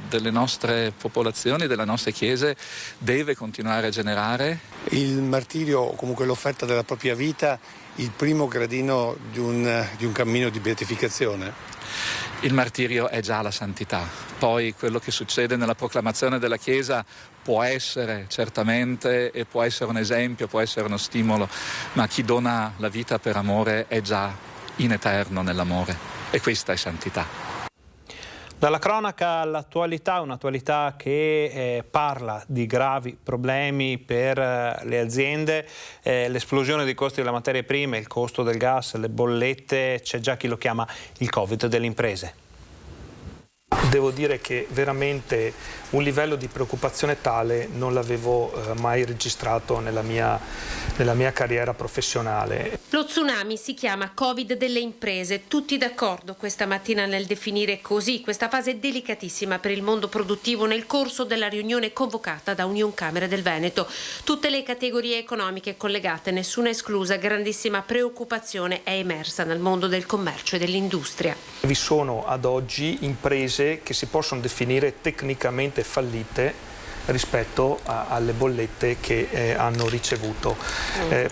delle nostre popolazioni, delle nostre chiese deve continuare a generare. Il martirio, o comunque l'offerta della propria vita, il primo gradino di un cammino di beatificazione? Il martirio è già la santità, poi quello che succede nella proclamazione della Chiesa può essere certamente e può essere un esempio, può essere uno stimolo, ma chi dona la vita per amore è già in eterno nell'amore e questa è santità. Dalla cronaca all'attualità, un'attualità che parla di gravi problemi per le aziende, l'esplosione dei costi delle materie prime, il costo del gas, le bollette, c'è già chi lo chiama il Covid delle imprese. Devo dire che veramente un livello di preoccupazione tale non l'avevo mai registrato nella mia carriera professionale. Lo tsunami si chiama Covid delle imprese, tutti d'accordo questa mattina nel definire così questa fase delicatissima per il mondo produttivo nel corso della riunione convocata da Unioncamere del Veneto. Tutte le categorie economiche collegate, nessuna esclusa, grandissima preoccupazione è emersa nel mondo del commercio e dell'industria. Vi sono ad oggi imprese che si possono definire tecnicamente fallite rispetto alle bollette che hanno ricevuto.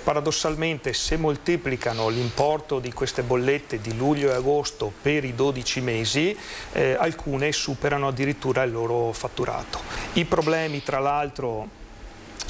Paradossalmente, se moltiplicano l'importo di queste bollette di luglio e agosto per i 12 mesi, alcune superano addirittura il loro fatturato. I problemi, tra l'altro,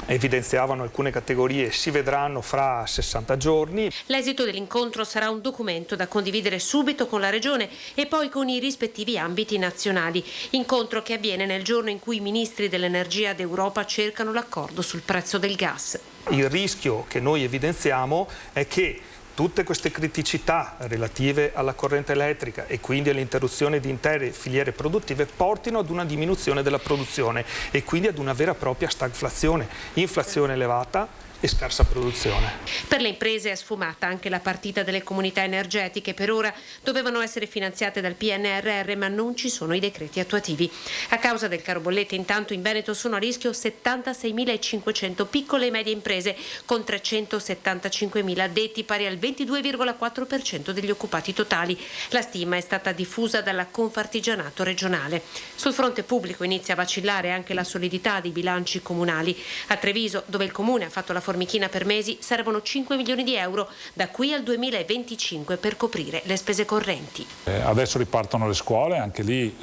evidenziavano alcune categorie, si vedranno fra 60 giorni. L'esito dell'incontro sarà un documento da condividere subito con la Regione e poi con i rispettivi ambiti nazionali. Incontro che avviene nel giorno in cui i ministri dell'energia d'Europa cercano l'accordo sul prezzo del gas. Il rischio che noi evidenziamo è che tutte queste criticità relative alla corrente elettrica e quindi all'interruzione di intere filiere produttive portino ad una diminuzione della produzione e quindi ad una vera e propria stagflazione, inflazione elevata e scarsa produzione. Per le imprese è sfumata anche la partita delle comunità energetiche. Per ora dovevano essere finanziate dal PNRR, ma non ci sono i decreti attuativi. A causa del caro bollette, intanto in Veneto sono a rischio 76.500 piccole e medie imprese con 375.000 addetti, pari al 22,4% degli occupati totali. La stima è stata diffusa dalla Confartigianato regionale. Sul fronte pubblico inizia a vacillare anche la solidità dei bilanci comunali. A Treviso, dove il comune ha fatto la formichina per mesi, servono 5 milioni di euro da qui al 2025 per coprire le spese correnti. Adesso ripartono le scuole, anche lì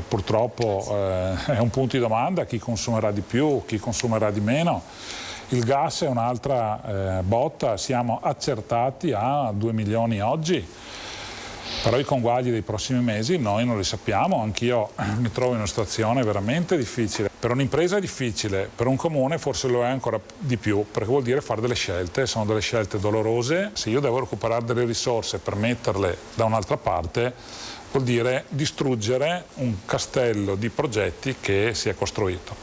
purtroppo è un punto di domanda, chi consumerà di più, chi consumerà di meno. Il gas è un'altra botta, siamo accertati a 2 milioni oggi, però i conguagli dei prossimi mesi noi non li sappiamo. Anch'io mi trovo in una situazione veramente difficile. Per un'impresa è difficile, per un comune forse lo è ancora di più, perché vuol dire fare delle scelte, sono delle scelte dolorose. Se io devo recuperare delle risorse per metterle da un'altra parte, vuol dire distruggere un castello di progetti che si è costruito.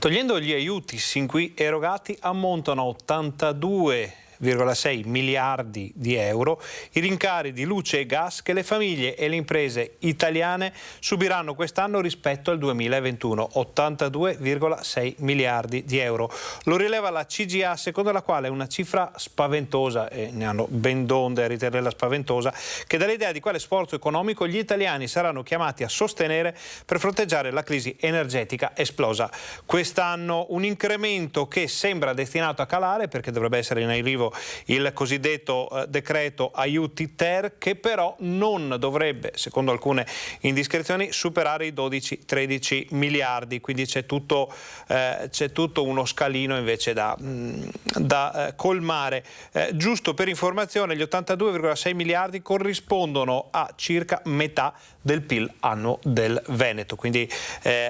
Togliendo gli aiuti sin qui erogati, ammontano a 82,6 miliardi di euro i rincari di luce e gas che le famiglie e le imprese italiane subiranno quest'anno rispetto al 2021, 82,6 miliardi di euro. Lo rileva la CGA, secondo la quale è una cifra spaventosa, e ne hanno ben donde a ritenerla spaventosa, che dà l'idea di quale sforzo economico gli italiani saranno chiamati a sostenere per fronteggiare la crisi energetica esplosa. Quest'anno un incremento che sembra destinato a calare, perché dovrebbe essere in arrivo il cosiddetto decreto aiuti ter, che però non dovrebbe, secondo alcune indiscrezioni, superare i 12-13 miliardi, quindi c'è tutto uno scalino invece da colmare. Giusto per informazione, gli 82,6 miliardi corrispondono a circa metà del PIL annuo del Veneto, quindi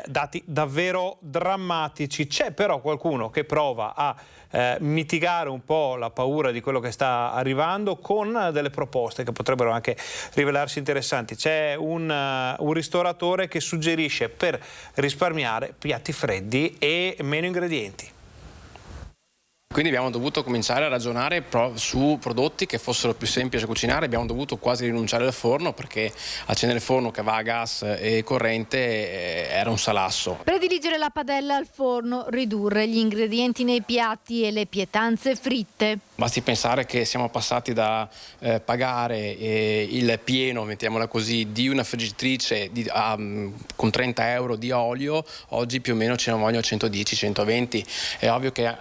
dati davvero drammatici. C'è però qualcuno che prova a mitigare un po' la paura di quello che sta arrivando con delle proposte che potrebbero anche rivelarsi interessanti. C'è un ristoratore che suggerisce, per risparmiare, piatti freddi e meno ingredienti. Quindi abbiamo dovuto cominciare a ragionare su prodotti che fossero più semplici da cucinare. Abbiamo dovuto quasi rinunciare al forno, perché accendere il forno che va a gas e corrente era un salasso. Prediligere la padella al forno, ridurre gli ingredienti nei piatti e le pietanze fritte. Basti pensare che siamo passati da pagare il pieno, mettiamola così, di una friggitrice con 30 euro di olio, oggi più o meno ce ne vogliono 110-120. È ovvio che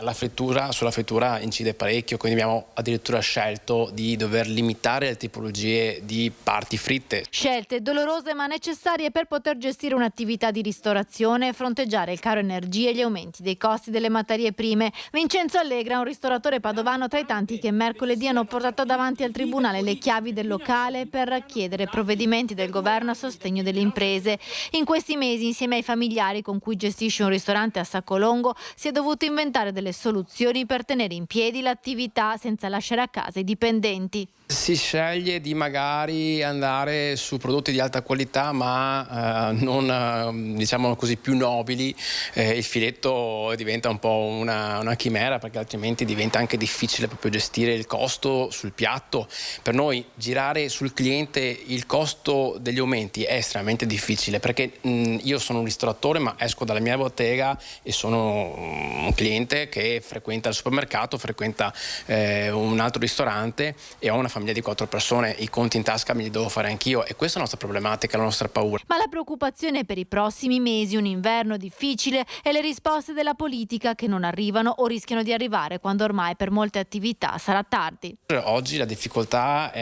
sulla frittura incide parecchio, quindi abbiamo addirittura scelto di dover limitare le tipologie di parti fritte. Scelte dolorose ma necessarie per poter gestire un'attività di ristorazione e fronteggiare il caro energia e gli aumenti dei costi delle materie prime. Vincenzo Allegra, un ristoratore padovano tra i tanti che mercoledì hanno portato davanti al tribunale le chiavi del locale per chiedere provvedimenti del governo a sostegno delle imprese. In questi mesi, insieme ai familiari con cui gestisce un ristorante a Saccolongo, si è dovuto inventare delle soluzioni per tenere in piedi l'attività senza lasciare a casa i dipendenti. Si sceglie di magari andare su prodotti di alta qualità ma non diciamo così più nobili. Il filetto diventa un po' una chimera, perché altrimenti diventa anche difficile proprio gestire il costo sul piatto. Per noi girare sul cliente il costo degli aumenti è estremamente difficile, perché io sono un ristoratore ma esco dalla mia bottega e sono un cliente che frequenta il supermercato, frequenta un altro ristorante e ho una famiglia di 4 persone, i conti in tasca me li devo fare anch'io, e questa è la nostra problematica, la nostra paura. Ma la preoccupazione per i prossimi mesi, un inverno difficile e le risposte della politica che non arrivano o rischiano di arrivare quando ormai per molte attività sarà tardi. Oggi la difficoltà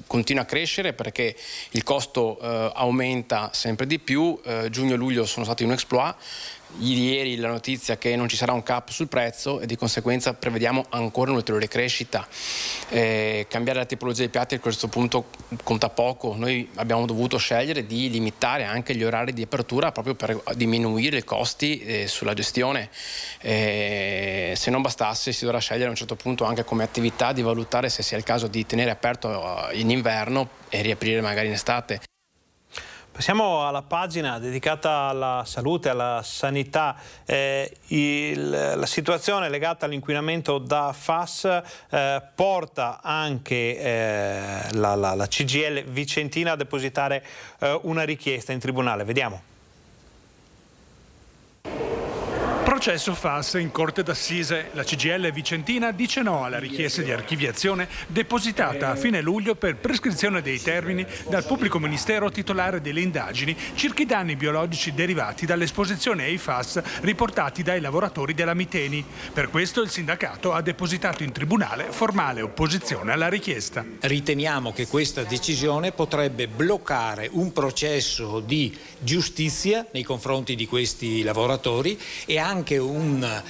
continua a crescere perché il costo aumenta sempre di più. Giugno e luglio sono stati un exploit. Ieri la notizia che non ci sarà un cap sul prezzo e di conseguenza prevediamo ancora un'ulteriore crescita. Cambiare la tipologia dei piatti a questo punto conta poco. Noi abbiamo dovuto scegliere di limitare anche gli orari di apertura proprio per diminuire i costi sulla gestione. Se non bastasse si dovrà scegliere a un certo punto anche come attività di valutare se sia il caso di tenere aperto in inverno e riaprire magari in estate. Passiamo alla pagina dedicata alla salute, alla sanità. La situazione legata all'inquinamento da FAS porta anche la CGIL Vicentina a depositare una richiesta in tribunale. Vediamo. Processo FAS in Corte d'Assise. La CGIL Vicentina dice no alla richiesta di archiviazione depositata a fine luglio per prescrizione dei termini dal pubblico ministero titolare delle indagini circa i danni biologici derivati dall'esposizione ai FAS riportati dai lavoratori della Miteni. Per questo il sindacato ha depositato in tribunale formale opposizione alla richiesta. Riteniamo che questa decisione potrebbe bloccare un processo di giustizia nei confronti di questi lavoratori e anche un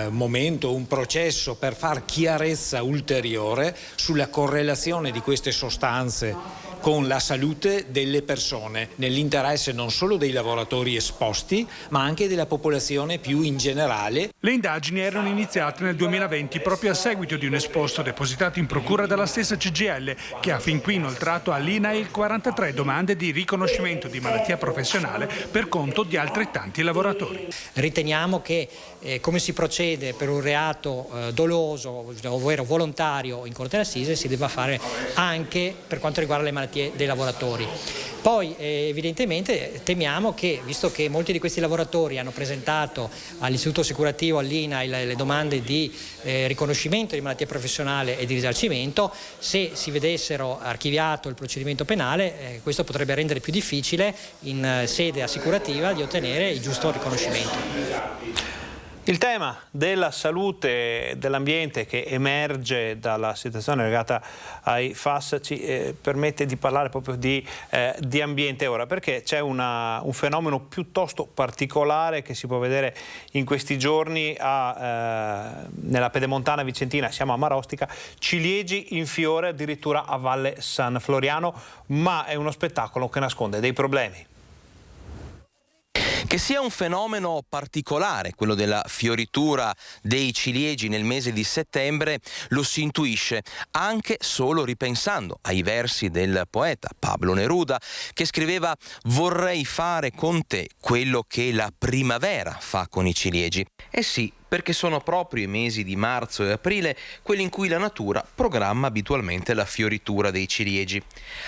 momento, un processo per far chiarezza ulteriore sulla correlazione di queste sostanze con la salute delle persone, nell'interesse non solo dei lavoratori esposti, ma anche della popolazione più in generale. Le indagini erano iniziate nel 2020 proprio a seguito di un esposto depositato in procura dalla stessa CGIL, che ha fin qui inoltrato all'INAIL 43 domande di riconoscimento di malattia professionale per conto di altrettanti lavoratori. Riteniamo che come si procede per un reato doloso, ovvero volontario in Corte d'Assise, si debba fare anche per quanto riguarda le malattie dei lavoratori. Poi evidentemente temiamo che, visto che molti di questi lavoratori hanno presentato all'Istituto Assicurativo, all'INAIL, le domande di riconoscimento di malattia professionale e di risarcimento, se si vedessero archiviato il procedimento penale, questo potrebbe rendere più difficile in sede assicurativa di ottenere il giusto riconoscimento. Il tema della salute e dell'ambiente che emerge dalla situazione legata ai FAS ci permette di parlare proprio di ambiente ora, perché c'è un fenomeno piuttosto particolare che si può vedere in questi giorni nella Pedemontana Vicentina, siamo a Marostica, ciliegi in fiore addirittura a Valle San Floriano, ma è uno spettacolo che nasconde dei problemi. Che sia un fenomeno particolare, quello della fioritura dei ciliegi nel mese di settembre, lo si intuisce anche solo ripensando ai versi del poeta Pablo Neruda, che scriveva: «Vorrei fare con te quello che la primavera fa con i ciliegi». Eh sì, perché sono proprio i mesi di marzo e aprile quelli in cui la natura programma abitualmente la fioritura dei ciliegi.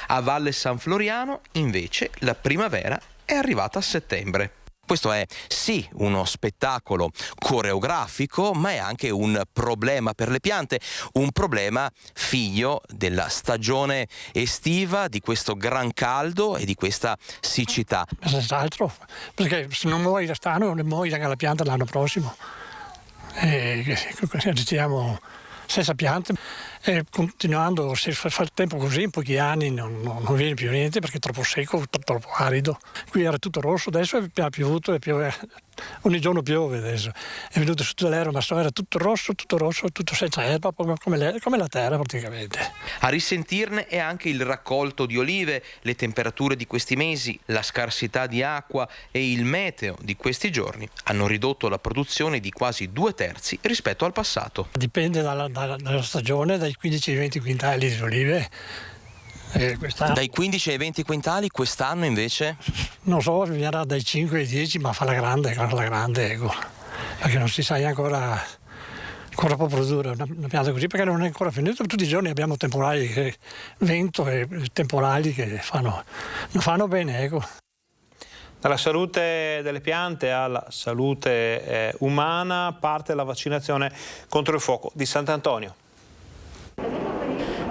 A Valle San Floriano, invece, la primavera è arrivata a settembre. Questo è sì uno spettacolo coreografico, ma è anche un problema per le piante, un problema figlio della stagione estiva, di questo gran caldo e di questa siccità. Senz'altro, perché se non muori quest'anno non muori anche la pianta l'anno prossimo. Restiamo senza piante e continuando, se fa il tempo così in pochi anni non viene più niente perché è troppo secco, troppo arido. Qui era tutto rosso, adesso è piovuto e piove, ogni giorno piove adesso. È venuto su tutta l'erba, ma era tutto rosso, tutto senza erba, come la terra praticamente. A risentirne è anche il raccolto di olive, le temperature di questi mesi, la scarsità di acqua e il meteo di questi giorni hanno ridotto la produzione di quasi 2/3 rispetto al passato. Dipende dalla stagione, dai 15 ai 20 quintali di olive. Dai 15 ai 20 quintali, quest'anno invece? Non so, viene dai 5 ai 10, ma fa la grande, ecco. Perché non si sa ancora può produrre una pianta così, perché non è ancora finito. Tutti i giorni abbiamo temporali, vento e temporali che non fanno bene, ecco. Dalla salute delle piante alla salute umana parte la vaccinazione contro il fuoco di Sant'Antonio.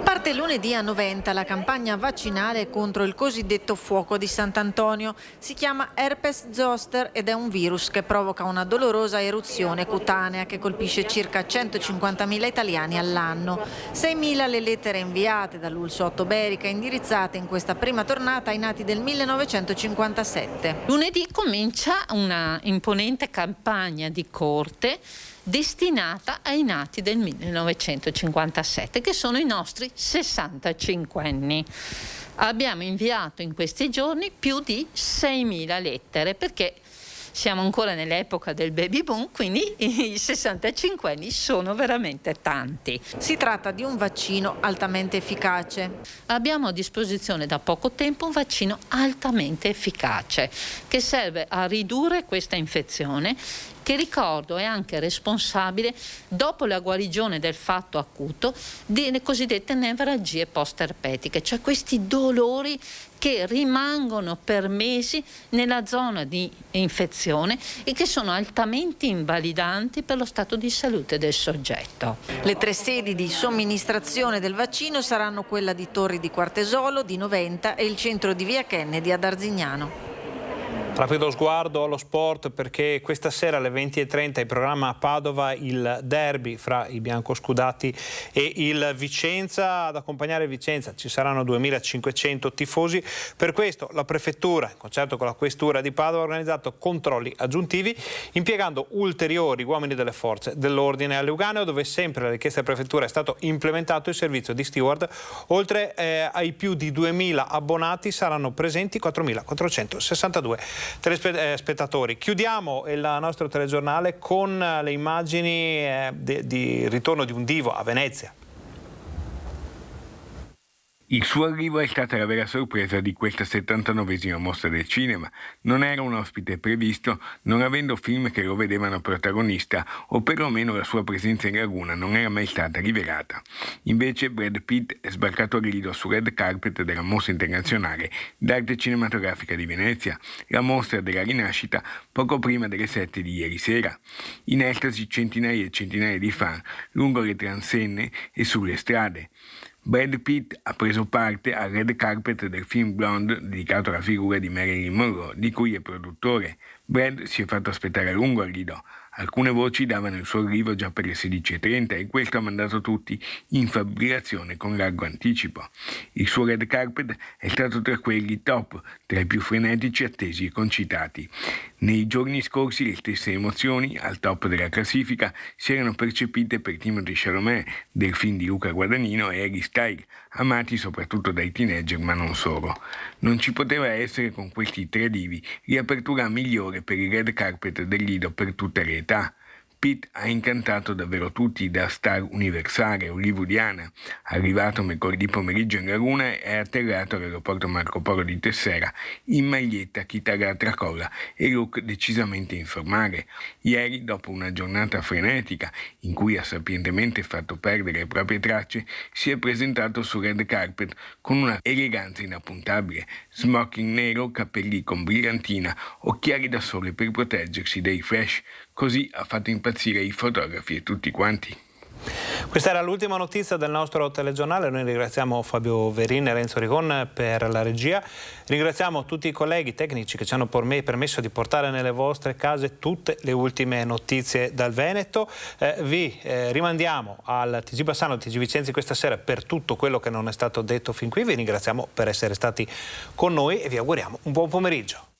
Parte lunedì a Noventa la campagna vaccinale contro il cosiddetto fuoco di Sant'Antonio. Si chiama herpes zoster ed è un virus che provoca una dolorosa eruzione cutanea che colpisce circa 150.000 italiani all'anno. 6.000 le lettere inviate dall'Ulso Berica indirizzate in questa prima tornata ai nati del 1957. Lunedì comincia una imponente campagna di corte destinata ai nati del 1957, che sono i nostri 65enni. Abbiamo inviato in questi giorni più di 6.000 lettere, perché siamo ancora nell'epoca del baby boom, quindi i 65enni sono veramente tanti. Si tratta di un vaccino altamente efficace. Abbiamo a disposizione da poco tempo un vaccino altamente efficace che serve a ridurre questa infezione, che ricordo è anche responsabile, dopo la guarigione del fatto acuto, delle cosiddette nevralgie post-erpetiche, cioè questi dolori che rimangono per mesi nella zona di infezione e che sono altamente invalidanti per lo stato di salute del soggetto. Le 3 sedi di somministrazione del vaccino saranno quella di Torri di Quartesolo, di Noventa e il centro di Via Kennedy ad Arzignano. Rapido sguardo allo sport, perché questa sera alle 20:30 in programma a Padova il derby fra i biancoscudati e il Vicenza. Ad accompagnare Vicenza ci saranno 2.500 tifosi. Per questo la prefettura, in concerto con la questura di Padova, ha organizzato controlli aggiuntivi impiegando ulteriori uomini delle forze dell'ordine a Leuganeo, dove sempre la richiesta della prefettura è stato implementato il servizio di steward. Oltre ai più di 2.000 abbonati saranno presenti 4.462 telespettatori. Chiudiamo il nostro telegiornale con le immagini di ritorno di un divo a Venezia. Il suo arrivo è stata la vera sorpresa di questa 79esima mostra del cinema. Non era un ospite previsto, non avendo film che lo vedevano protagonista, o perlomeno la sua presenza in Laguna non era mai stata rivelata. Invece Brad Pitt è sbarcato a grido sul red carpet della Mostra Internazionale d'Arte Cinematografica di Venezia, la mostra della rinascita, poco prima delle 7 di ieri sera. In estasi centinaia e centinaia di fan lungo le transenne e sulle strade. Brad Pitt ha preso parte al red carpet del film Blonde dedicato alla figura di Marilyn Monroe, di cui è produttore. Brad si è fatto aspettare a lungo al grido. Alcune voci davano il suo arrivo già per le 16:30 e questo ha mandato tutti in fabbricazione con largo anticipo. Il suo red carpet è stato tra quelli top, tra i più frenetici, attesi e concitati. Nei giorni scorsi le stesse emozioni, al top della classifica, si erano percepite per Timothée Chalamet del film di Luca Guadagnino e Harry Styles, amati soprattutto dai teenager ma non solo. Non ci poteva essere con questi 3 divi riapertura migliore per il red carpet del Lido per tutte le età. Pitt ha incantato davvero tutti, da star universale hollywoodiana, arrivato mercoledì pomeriggio in Laguna e atterrato all'aeroporto Marco Polo di Tessera in maglietta, chitarra a tracolla e look decisamente informale. Ieri, dopo una giornata frenetica in cui ha sapientemente fatto perdere le proprie tracce, si è presentato sul red carpet con una eleganza inappuntabile, smoking nero, capelli con brillantina, occhiali da sole per proteggersi dai flash. Così ha fatto impazzire i fotografi e tutti quanti. Questa era l'ultima notizia del nostro telegiornale. Noi ringraziamo Fabio Verin e Renzo Rigon per la regia. Ringraziamo tutti i colleghi tecnici che ci hanno permesso di portare nelle vostre case tutte le ultime notizie dal Veneto. Vi rimandiamo al TG Bassano, al TG Vicenzi questa sera per tutto quello che non è stato detto fin qui. Vi ringraziamo per essere stati con noi e vi auguriamo un buon pomeriggio.